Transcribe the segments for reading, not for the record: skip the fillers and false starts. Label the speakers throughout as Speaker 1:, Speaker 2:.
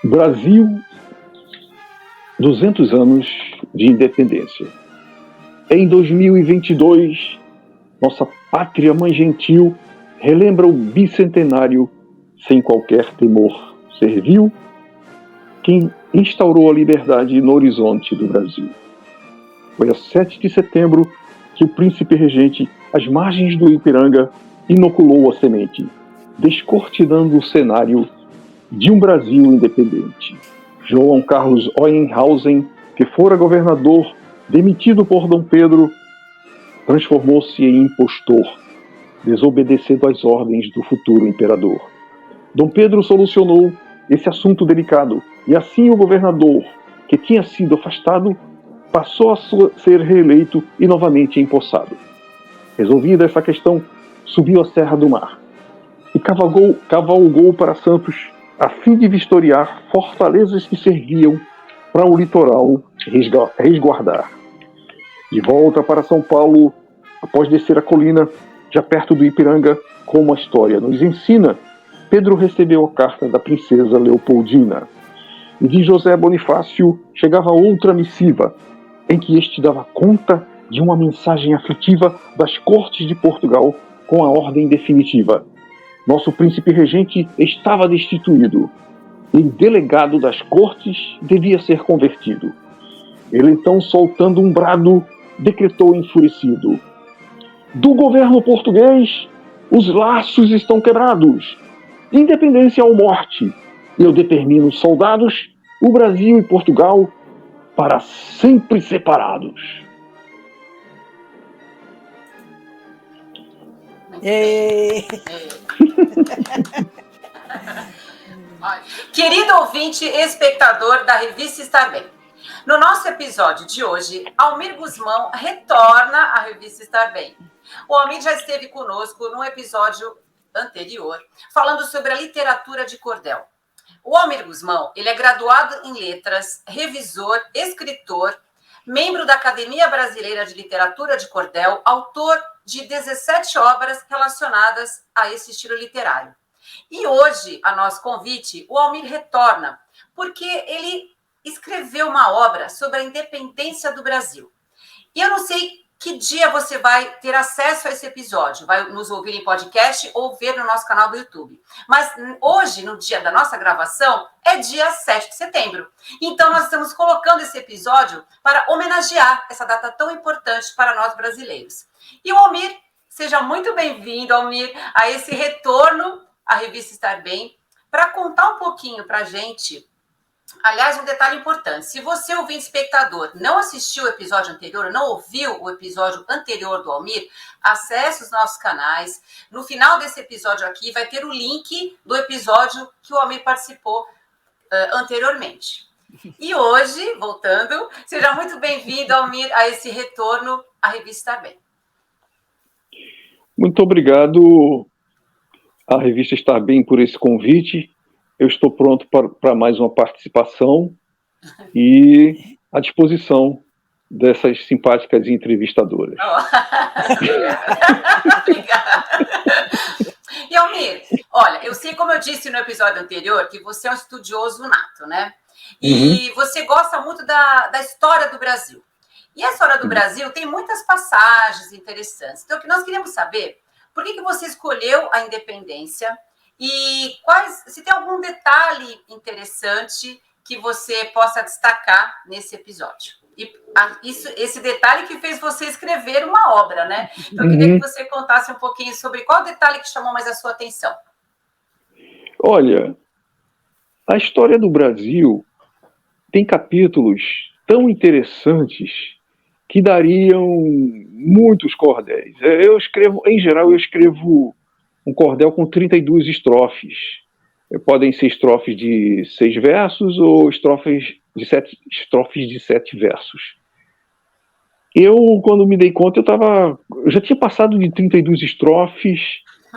Speaker 1: Brasil, 200 anos de independência. Em 2022, nossa pátria mãe gentil relembra o bicentenário sem qualquer temor servil, quem instaurou a liberdade no horizonte do Brasil. Foi a 7 de setembro que o príncipe regente, às margens do Ipiranga, inoculou a semente, descortinando o cenário de um Brasil independente. João Carlos Hohenhausen, que fora governador, demitido por Dom Pedro, transformou-se em impostor, desobedecendo às ordens do futuro imperador. Dom Pedro solucionou esse assunto delicado, e assim o governador, que tinha sido afastado, passou a ser reeleito e novamente empossado. Resolvida essa questão, subiu a Serra do Mar e cavalgou para Santos, a fim de vistoriar fortalezas que serviam para o litoral resguardar. De volta para São Paulo, após descer a colina, já perto do Ipiranga, como a história nos ensina, Pedro recebeu a carta da princesa Leopoldina. E de José Bonifácio chegava outra missiva, em que este dava conta de uma mensagem aflitiva das cortes de Portugal com a ordem definitiva. Nosso príncipe regente estava destituído, e delegado das cortes devia ser convertido. Ele então, soltando um brado, decretou enfurecido: do governo português, os laços estão quebrados. Independência ou morte. Eu determino soldados, o Brasil e Portugal, para sempre separados.
Speaker 2: Querido ouvinte e espectador da revista Estar Bem, no nosso episódio de hoje, Almir Gusmão retorna à revista Estar Bem. O Almir já esteve conosco num episódio anterior, falando sobre a literatura de cordel. O Almir Gusmão, ele é graduado em letras, revisor, escritor, membro da Academia Brasileira de Literatura de Cordel, autor de 17 obras relacionadas a esse estilo literário. E hoje, a nosso convite, o Almir retorna, porque ele escreveu uma obra sobre a independência do Brasil. E eu não sei que dia você vai ter acesso a esse episódio, vai nos ouvir em podcast ou ver no nosso canal do YouTube. Mas hoje, no dia da nossa gravação, é dia 7 de setembro. Então, nós estamos colocando esse episódio para homenagear essa data tão importante para nós brasileiros. E o Almir, seja muito bem-vindo, Almir, a esse retorno à revista Estar Bem, para contar um pouquinho para a gente. Aliás, um detalhe importante, se você, ouvinte espectador, não assistiu o episódio anterior, não ouviu o episódio anterior do Almir, acesse os nossos canais. No final desse episódio aqui vai ter o link do episódio que o Almir participou anteriormente. E hoje, voltando, seja muito bem-vindo, Almir, a esse retorno à revista Estar Bem.
Speaker 1: Muito obrigado à revista Estar Bem por esse convite. Eu estou pronto para mais uma participação e à disposição dessas simpáticas entrevistadoras.
Speaker 2: Obrigada. E, Almir, olha, eu sei, como eu disse no episódio anterior, que você é um estudioso nato, né? E você gosta muito da história do Brasil. E a história do Brasil tem muitas passagens interessantes. Então, o que nós queremos saber, por que você escolheu a independência? E se tem algum detalhe interessante que você possa destacar nesse episódio. E esse detalhe que fez você escrever uma obra, né? Então, eu queria que você contasse um pouquinho sobre qual detalhe que chamou mais a sua atenção.
Speaker 1: Olha, a história do Brasil tem capítulos tão interessantes que dariam muitos cordéis. Em geral, eu escrevo um cordel com 32 estrofes. Podem ser estrofes de 6 versos ou estrofes de 7 versos. Eu, quando me dei conta, eu já tinha passado de 32 estrofes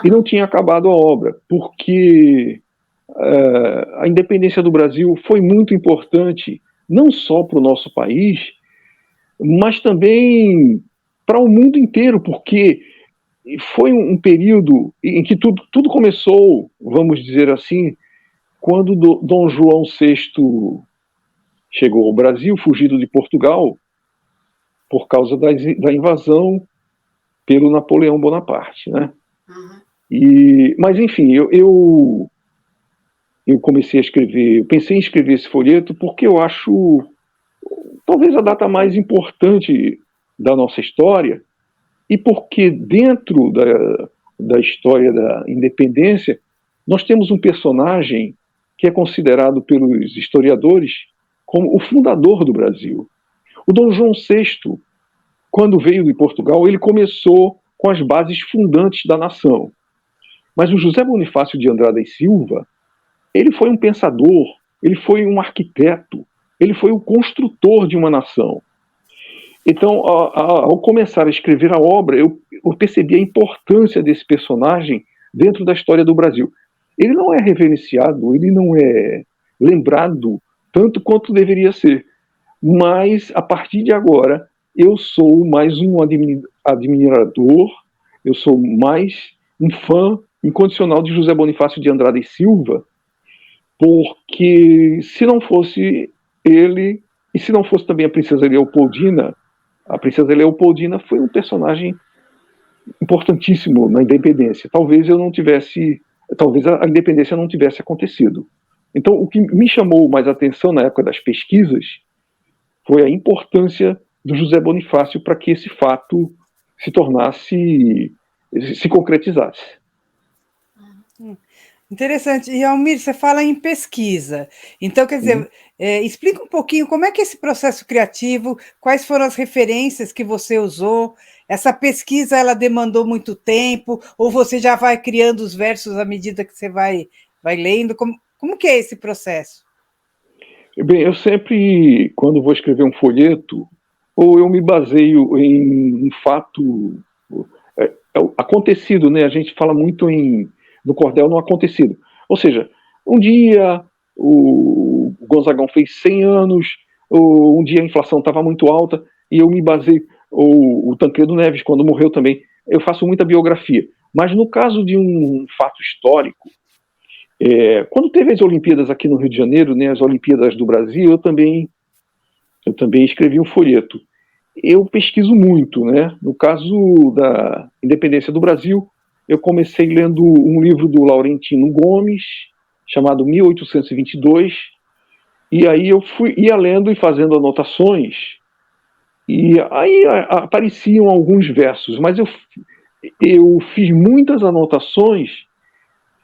Speaker 1: e não tinha acabado a obra, porque a independência do Brasil foi muito importante, não só para o nosso país, mas também para o mundo inteiro, porque foi um período em que tudo começou, vamos dizer assim, quando Dom João VI chegou ao Brasil, fugido de Portugal, por causa da invasão pelo Napoleão Bonaparte, né? Mas, enfim, eu comecei a escrever, eu pensei em escrever esse folheto porque eu acho talvez a data mais importante da nossa história, e porque dentro da história da independência nós temos um personagem que é considerado pelos historiadores como o fundador do Brasil. O Dom João VI, quando veio de Portugal, ele começou com as bases fundantes da nação. Mas o José Bonifácio de Andrada e Silva, ele foi um pensador, ele foi um arquiteto, ele foi o construtor de uma nação. Então, ao começar a escrever a obra, eu percebi a importância desse personagem dentro da história do Brasil. Ele não é reverenciado, ele não é lembrado tanto quanto deveria ser. Mas, a partir de agora, eu sou mais um admirador, eu sou mais um fã incondicional de José Bonifácio de Andrada e Silva, porque se não fosse ele, e se não fosse também a princesa Leopoldina foi um personagem importantíssimo na independência. Talvez a independência não tivesse acontecido. Então, o que me chamou mais atenção na época das pesquisas foi a importância do José Bonifácio para que esse fato se concretizasse.
Speaker 3: Interessante. E, Almir, você fala em pesquisa. Então, quer dizer, explica um pouquinho como é que é esse processo criativo, quais foram as referências que você usou. Essa pesquisa, ela demandou muito tempo, ou você já vai criando os versos à medida que você vai lendo? Como que é esse processo?
Speaker 1: Bem, eu sempre, quando vou escrever um folheto, ou eu me baseio em um fato acontecido, né? A gente fala muito no cordel no acontecido. Ou seja, um dia o Gonzagão fez 100 anos, um dia a inflação estava muito alta, e eu me baseio, ou o Tancredo Neves, quando morreu também, eu faço muita biografia. Mas no caso de um fato histórico, quando teve as Olimpíadas aqui no Rio de Janeiro, né, as Olimpíadas do Brasil, eu também escrevi um folheto. Eu pesquiso muito, né? No caso da independência do Brasil, eu comecei lendo um livro do Laurentino Gomes, chamado 1822, e aí eu ia lendo e fazendo anotações, e aí apareciam alguns versos, mas eu fiz muitas anotações.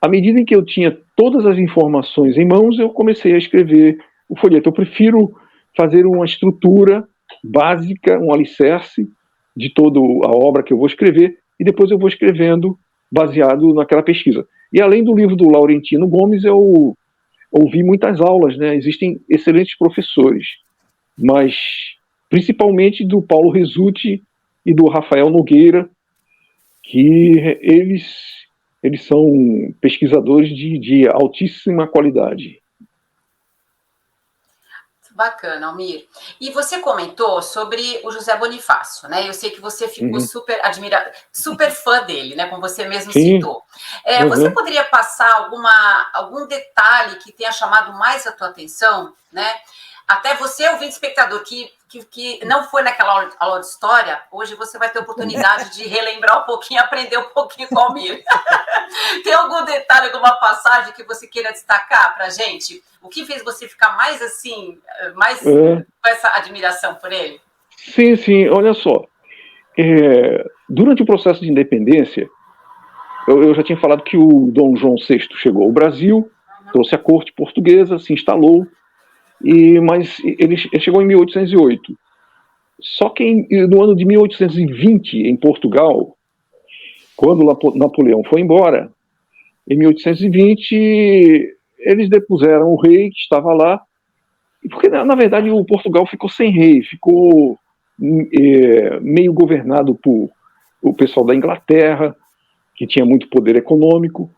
Speaker 1: À medida em que eu tinha todas as informações em mãos, eu comecei a escrever o folheto. Eu prefiro fazer uma estrutura básica, um alicerce de toda a obra que eu vou escrever, e depois eu vou escrevendo baseado naquela pesquisa. E além do livro do Laurentino Gomes, eu ouvi muitas aulas, né? Existem excelentes professores, mas principalmente do Paulo Resutti e do Rafael Nogueira, que eles são pesquisadores de altíssima qualidade.
Speaker 2: Bacana, Almir. E você comentou sobre o José Bonifácio, né? Eu sei que você ficou super fã dele, né? Como você mesmo citou. Você poderia passar algum detalhe que tenha chamado mais a tua atenção, né? Até você, ouvinte espectador, que não foi naquela aula de história, hoje você vai ter a oportunidade de relembrar um pouquinho, aprender um pouquinho com o Almir. Tem algum detalhe, alguma passagem que você queira destacar para a gente? O que fez você ficar mais assim, com essa admiração por ele?
Speaker 1: Sim, olha só. Durante o processo de independência, eu já tinha falado que o Dom João VI chegou ao Brasil, trouxe a corte portuguesa, se instalou, mas ele chegou em 1808. Só que no ano de 1820, em Portugal, quando Napoleão foi embora, em 1820, eles depuseram o rei que estava lá, porque, na verdade, o Portugal ficou sem rei, ficou meio governado por o pessoal da Inglaterra, que tinha muito poder econômico,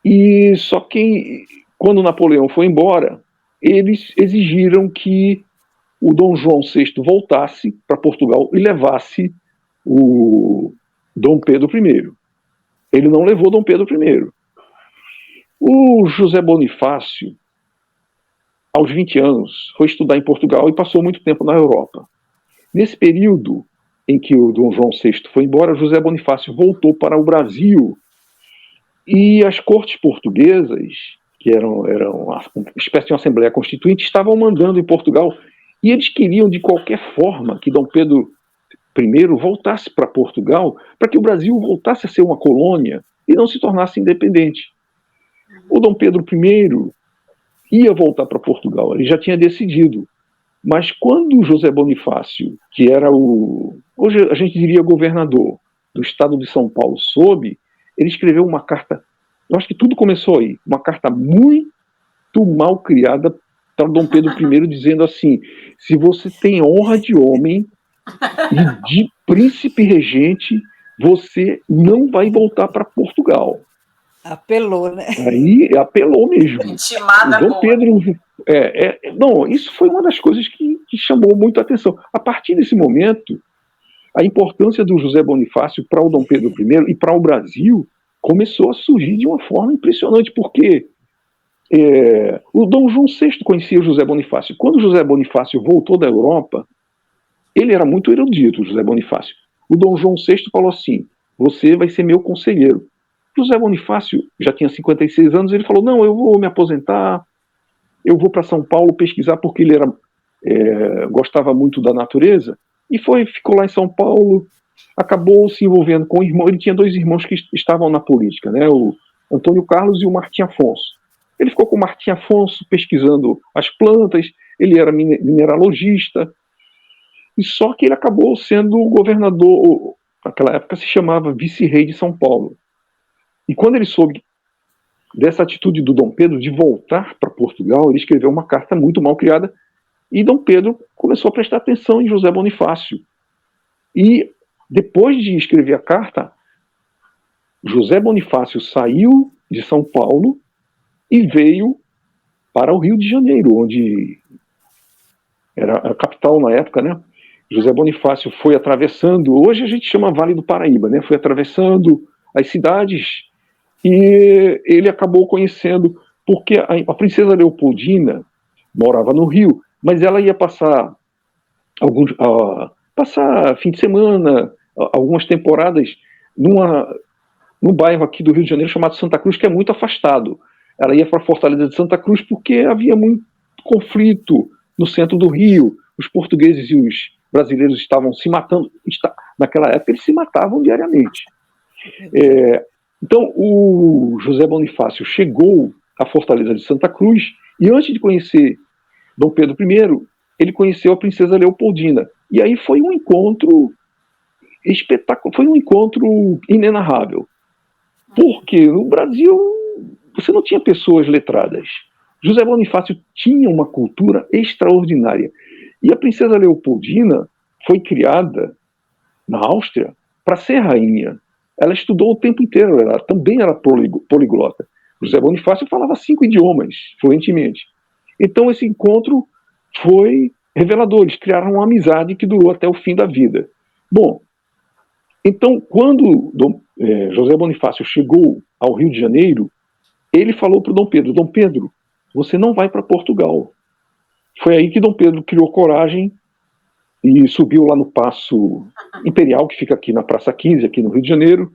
Speaker 1: e só que, quando Napoleão foi embora, eles exigiram que o Dom João VI voltasse para Portugal e levasse o Dom Pedro I. Ele não levou Dom Pedro I. O José Bonifácio, aos 20 anos, foi estudar em Portugal e passou muito tempo na Europa. Nesse período em que o Dom João VI foi embora, José Bonifácio voltou para o Brasil e as cortes portuguesas, que eram uma espécie de uma Assembleia Constituinte, estavam mandando em Portugal e eles queriam, de qualquer forma, que Dom Pedro I voltasse para Portugal, para que o Brasil voltasse a ser uma colônia e não se tornasse independente. O Dom Pedro I ia voltar para Portugal, ele já tinha decidido. Mas quando José Bonifácio, que era hoje a gente diria governador do estado de São Paulo, soube, ele escreveu uma carta, eu acho que tudo começou aí, uma carta muito mal criada para Dom Pedro I, dizendo assim: se você tem honra de homem e de príncipe regente, você não vai voltar para Portugal.
Speaker 3: Apelou, né?
Speaker 1: Aí apelou mesmo.
Speaker 2: Intimada
Speaker 1: Dom Pedro. Não, isso foi uma das coisas que chamou muito a atenção. A partir desse momento, a importância do José Bonifácio para o Dom Pedro I e para o Brasil começou a surgir de uma forma impressionante, porque o Dom João VI conhecia o José Bonifácio. Quando o José Bonifácio voltou da Europa, ele era muito erudito, o José Bonifácio. O Dom João VI falou assim: você vai ser meu conselheiro. José Bonifácio já tinha 56 anos, ele falou: não, eu vou me aposentar, eu vou para São Paulo pesquisar, porque ele gostava muito da natureza, e ficou lá em São Paulo, acabou se envolvendo com o irmão. Ele tinha 2 irmãos que estavam na política, né, o Antônio Carlos e o Martim Afonso. Ele ficou com o Martim Afonso pesquisando as plantas, ele era mineralogista, e só que ele acabou sendo o governador, naquela época se chamava vice-rei de São Paulo. E quando ele soube dessa atitude do Dom Pedro de voltar para Portugal, ele escreveu uma carta muito mal criada, e Dom Pedro começou a prestar atenção em José Bonifácio. E depois de escrever a carta, José Bonifácio saiu de São Paulo e veio para o Rio de Janeiro, onde era a capital na época, né? José Bonifácio foi atravessando, hoje a gente chama Vale do Paraíba, né? Foi atravessando as cidades e ele acabou conhecendo, porque a princesa Leopoldina morava no Rio, mas ela ia passar fim de semana, algumas temporadas, num bairro aqui do Rio de Janeiro chamado Santa Cruz, que é muito afastado. Ela ia para a Fortaleza de Santa Cruz porque havia muito conflito no centro do Rio. Os portugueses e os brasileiros estavam se matando. Naquela época eles se matavam diariamente. Então o José Bonifácio chegou à Fortaleza de Santa Cruz e, antes de conhecer Dom Pedro I, ele conheceu a princesa Leopoldina. E aí foi um encontro espetacular, foi um encontro inenarrável. Porque no Brasil você não tinha pessoas letradas. José Bonifácio tinha uma cultura extraordinária. E a princesa Leopoldina foi criada na Áustria para ser rainha. Ela estudou o tempo inteiro, ela também era poliglota. José Bonifácio falava 5 idiomas fluentemente. Então esse encontro foi revelador, eles criaram uma amizade que durou até o fim da vida. Bom, então quando José Bonifácio chegou ao Rio de Janeiro, ele falou para o Dom Pedro: Dom Pedro, você não vai para Portugal. Foi aí que Dom Pedro criou coragem e subiu lá no Paço Imperial, que fica aqui na Praça 15, aqui no Rio de Janeiro,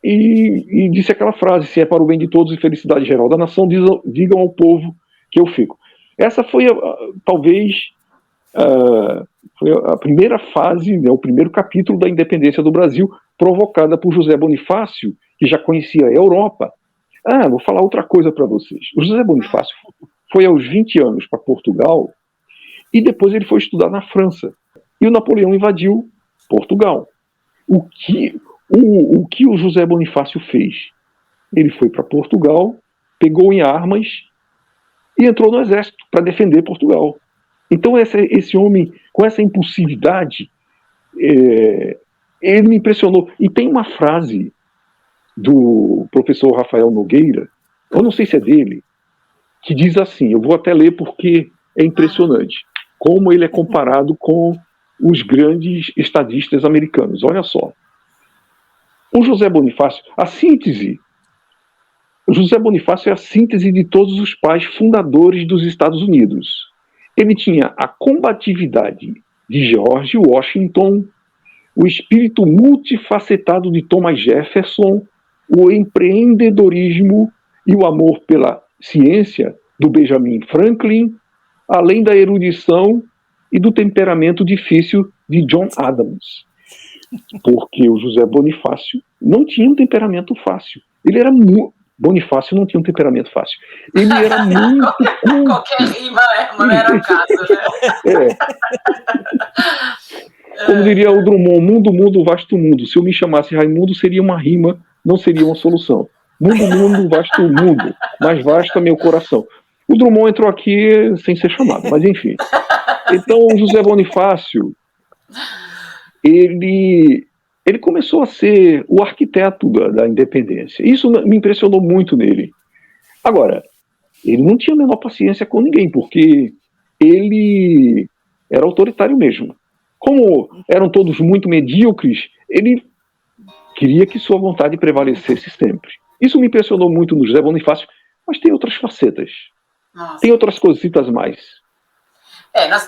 Speaker 1: e disse aquela frase: se é para o bem de todos e felicidade geral da nação, digam ao povo que eu fico. Essa foi, talvez, foi a primeira fase, né, o primeiro capítulo da independência do Brasil, provocada por José Bonifácio, que já conhecia a Europa. Vou falar outra coisa para vocês. O José Bonifácio foi aos 20 anos para Portugal e depois ele foi estudar na França. E o Napoleão invadiu Portugal. O que o José Bonifácio fez? Ele foi para Portugal, pegou em armas e entrou no exército para defender Portugal. Então esse homem, com essa impulsividade, ele me impressionou. E tem uma frase do professor Rafael Nogueira, eu não sei se é dele, que diz assim, eu vou até ler porque é impressionante, como ele é comparado com os grandes estadistas americanos. Olha só. O José Bonifácio, a síntese, José Bonifácio é a síntese de todos os pais fundadores dos Estados Unidos. Ele tinha a combatividade de George Washington, o espírito multifacetado de Thomas Jefferson, o empreendedorismo e o amor pela ciência do Benjamin Franklin, além da erudição e do temperamento difícil de John Adams. Porque o José Bonifácio não tinha um temperamento fácil. Ele era Bonifácio não tinha um temperamento fácil. Ele era muito...
Speaker 2: Qualquer rima não era o caso, né?
Speaker 1: Como diria o Drummond, mundo, mundo, vasto mundo. Se eu me chamasse Raimundo, seria uma rima, não seria uma solução. Mundo, mundo, vasto mundo, mais vasto é meu coração. O Drummond entrou aqui sem ser chamado, mas enfim. Então, o José Bonifácio, ele começou a ser o arquiteto da independência. Isso me impressionou muito nele. Agora, ele não tinha a menor paciência com ninguém, porque ele era autoritário mesmo. Como eram todos muito medíocres, ele queria que sua vontade prevalecesse sempre. Isso me impressionou muito no José Bonifácio, mas tem outras facetas.
Speaker 2: Nossa.
Speaker 1: Tem outras cositas mais.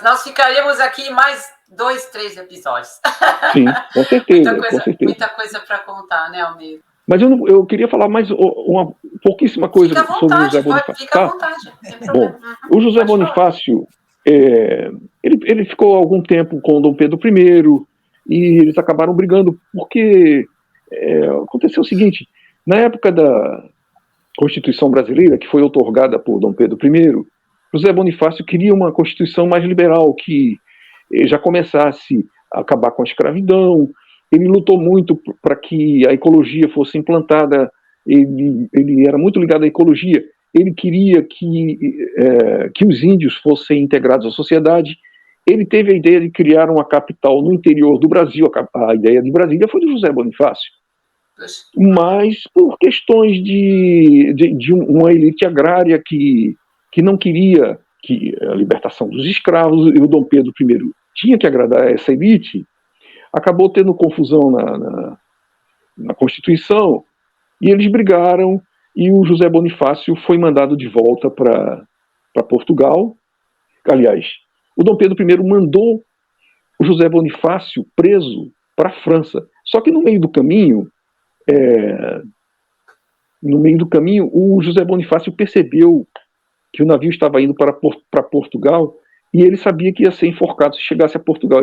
Speaker 2: Nós ficaríamos aqui mais 2, 3 episódios.
Speaker 1: Sim, com certeza.
Speaker 2: Muita coisa para contar, né, Almir?
Speaker 1: Mas eu queria falar mais uma pouquíssima coisa sobre o José Bonifácio.
Speaker 2: Fica à vontade, sem problema.
Speaker 1: Bom, o José Bonifácio, ele ficou algum tempo com Dom Pedro I e eles acabaram brigando porque aconteceu o seguinte: na época da Constituição Brasileira, que foi outorgada por Dom Pedro I, José Bonifácio queria uma Constituição mais liberal, que já começasse a acabar com a escravidão. Ele lutou muito para que a ecologia fosse implantada, ele era muito ligado à ecologia, ele queria que os índios fossem integrados à sociedade. Ele teve a ideia de criar uma capital no interior do Brasil, a ideia de Brasília foi do José Bonifácio, mas por questões de uma elite agrária que não queria a libertação dos escravos, e o Dom Pedro I tinha que agradar essa elite, acabou tendo confusão na Constituição, e eles brigaram, e o José Bonifácio foi mandado de volta para Portugal. Aliás, o Dom Pedro I mandou o José Bonifácio preso para a França. Só que no meio do caminho, o José Bonifácio percebeu que o navio estava indo para Portugal, e ele sabia que ia ser enforcado se chegasse a Portugal.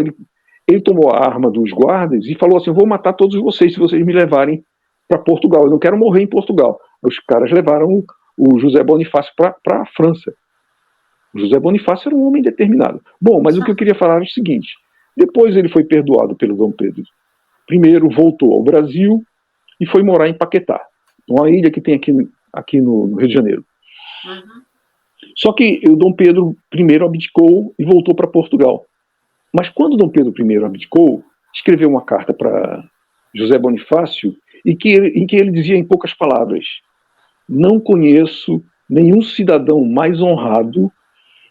Speaker 1: Ele tomou a arma dos guardas e falou assim: vou matar todos vocês se vocês me levarem para Portugal, eu não quero morrer em Portugal. Os caras levaram o José Bonifácio para a França. O José Bonifácio era um homem determinado. Bom, mas o que eu queria falar é o seguinte: depois ele foi perdoado pelo Dom Pedro I, voltou ao Brasil e foi morar em Paquetá, uma ilha que tem aqui no Rio de Janeiro.
Speaker 2: Uhum.
Speaker 1: Só que o Dom Pedro I abdicou e voltou para Portugal. Mas quando Dom Pedro I abdicou, escreveu uma carta para José Bonifácio em que ele dizia em poucas palavras: não conheço nenhum cidadão mais honrado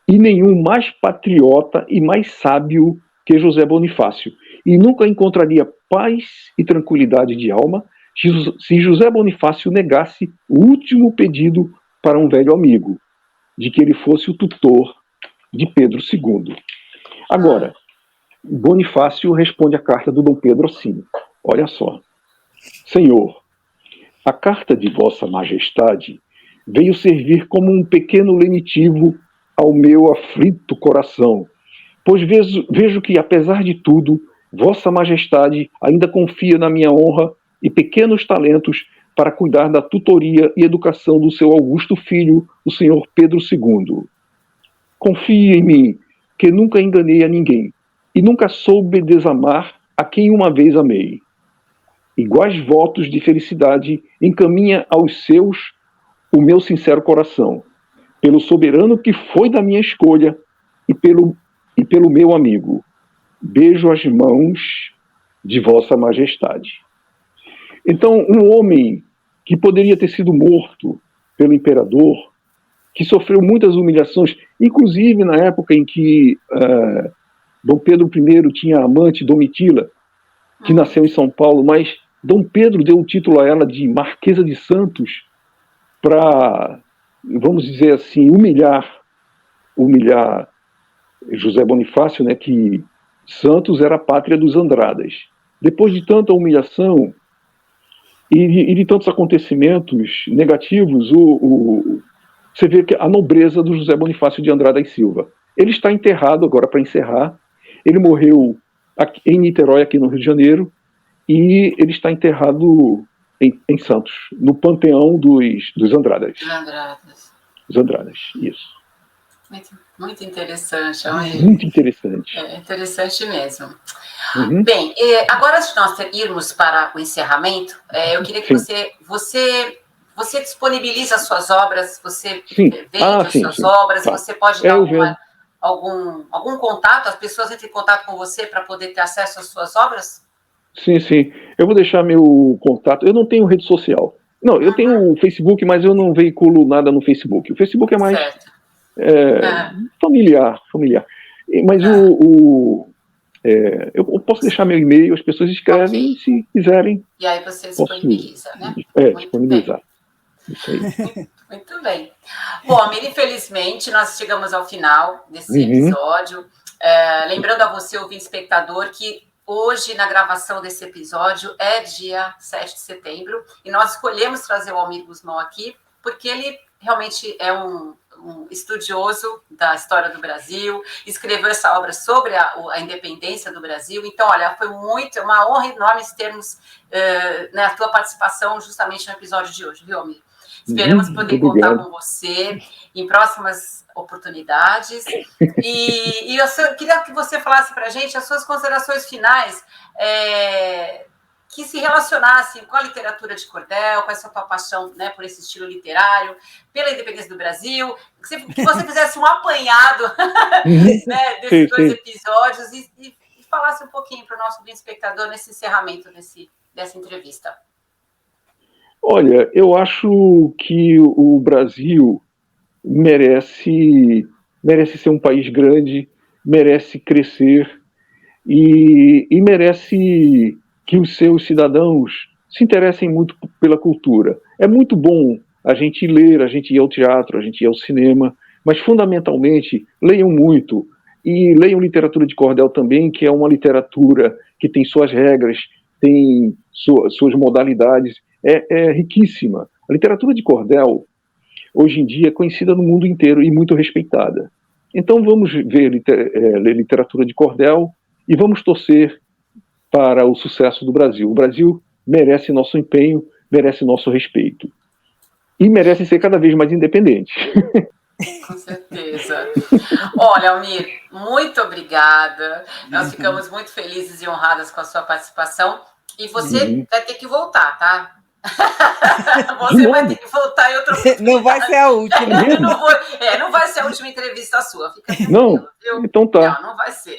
Speaker 1: e nenhum mais patriota e mais sábio que José Bonifácio, e nunca encontraria paz e tranquilidade de alma se José Bonifácio negasse o último pedido para um velho amigo, de que ele fosse o tutor de Pedro II. Agora, Bonifácio responde à carta do Dom Pedro assim: olha só, Senhor, a carta de Vossa Majestade veio servir como um pequeno lenitivo ao meu aflito coração, pois vejo que, apesar de tudo, Vossa Majestade ainda confia na minha honra e pequenos talentos para cuidar da tutoria e educação do seu augusto filho, o senhor Pedro II. Confie em mim, que nunca enganei a ninguém, e nunca soube desamar a quem uma vez amei. Iguais votos de felicidade encaminha aos seus o meu sincero coração, pelo soberano que foi da minha escolha e pelo meu amigo. Beijo as mãos de Vossa Majestade. Então, um homem que poderia ter sido morto pelo imperador, que sofreu muitas humilhações, inclusive na época em que Dom Pedro I tinha a amante Domitila, que nasceu em São Paulo, mas Dom Pedro deu o título a ela de Marquesa de Santos, para, vamos dizer assim, humilhar José Bonifácio, né, que Santos era a pátria dos Andradas. Depois de tanta humilhação e de tantos acontecimentos negativos, você vê que a nobreza do José Bonifácio de Andrada e Silva. Ele está enterrado, agora para encerrar, ele morreu aqui, em Niterói, aqui no Rio de Janeiro, e ele está enterrado em Santos, no panteão dos Andradas. Os Andradas, isso.
Speaker 2: Muito interessante.
Speaker 1: Muito interessante.
Speaker 2: É interessante mesmo. Uhum. Bem, agora antes de nós irmos para o encerramento, eu queria que você disponibiliza as suas obras, você vende as suas obras, você pode dar algum contato, as pessoas entram em contato com você para poder ter acesso às suas obras?
Speaker 1: Sim. Eu vou deixar meu contato. Eu não tenho rede social. Não, eu tenho o Facebook, mas eu não veiculo nada no Facebook. O Facebook é mais familiar. Mas eu posso deixar meu e-mail, as pessoas escrevem se quiserem.
Speaker 2: E aí você disponibiliza, né?
Speaker 1: Disponibilizar. Isso aí.
Speaker 2: Muito bem. Bom, Almir, infelizmente, nós chegamos ao final desse episódio. Lembrando a você, ouvinte espectador, que hoje, na gravação desse episódio, é dia 7 de setembro, e nós escolhemos trazer o Almir Gusmão aqui, porque ele realmente é um estudioso da história do Brasil, escreveu essa obra sobre a independência do Brasil. Então, olha, foi uma honra enorme termos a tua participação justamente no episódio de hoje, viu, Almir? Esperamos poder contar com você em próximas oportunidades. E eu queria que você falasse para a gente as suas considerações finais, que se relacionassem com a literatura de cordel, com essa tua paixão, né, por esse estilo literário, pela independência do Brasil, que você fizesse um apanhado né, desses dois episódios e falasse um pouquinho para o nosso espectador nesse encerramento dessa entrevista.
Speaker 1: Olha, eu acho que o Brasil merece ser um país grande, merece crescer e merece que os seus cidadãos se interessem muito pela cultura. É muito bom a gente ler, a gente ir ao teatro, a gente ir ao cinema, mas fundamentalmente leiam muito e leiam literatura de cordel também, que é uma literatura que tem suas regras, tem suas modalidades, é riquíssima. A literatura de cordel, hoje em dia, é conhecida no mundo inteiro e muito respeitada. Então vamos ler literatura de cordel e vamos torcer para o sucesso do Brasil. O Brasil merece nosso empenho, merece nosso respeito. E merece ser cada vez mais independente.
Speaker 2: Com certeza. Olha, Almir, muito obrigada. Nós ficamos muito felizes e honradas com a sua participação. E você vai ter que voltar, tá? Você vai ter que voltar em outra oportunidade.
Speaker 3: Não vai ser a última.
Speaker 2: Não vai ser a última entrevista sua. Fica
Speaker 1: tranquilo, viu? Então tá.
Speaker 2: Não vai ser.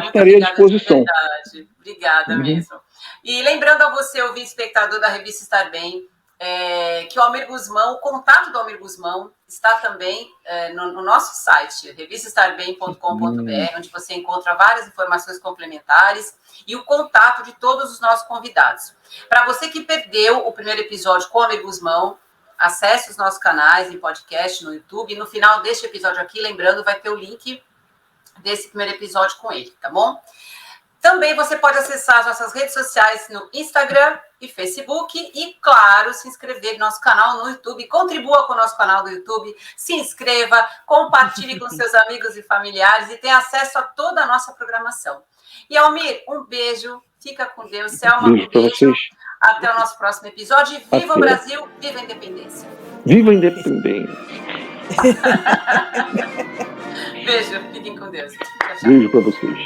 Speaker 1: Estarei à disposição.
Speaker 2: Obrigada mesmo. E lembrando a você, ouvinte espectador da revista Estar Bem, que o Almir Gusmão, o contato do Almir Gusmão está também no nosso site, revistaestarbem.com.br, onde você encontra várias informações complementares e o contato de todos os nossos convidados. Para você que perdeu o primeiro episódio com o Almir Gusmão, acesse os nossos canais em podcast, no YouTube, e no final deste episódio aqui, lembrando, vai ter o link desse primeiro episódio com ele, tá bom? Também você pode acessar as nossas redes sociais no Instagram e Facebook e, claro, se inscrever no nosso canal no YouTube, contribua com o nosso canal do YouTube, se inscreva, compartilhe com seus amigos e familiares e tenha acesso a toda a nossa programação. E, Almir, um beijo, fica com Deus, Selma, um beijo, até o nosso próximo episódio e viva o Brasil, viva a independência!
Speaker 1: Viva a independência!
Speaker 2: Beijo, fiquem com Deus. Tchau, tchau.
Speaker 1: Beijo para vocês.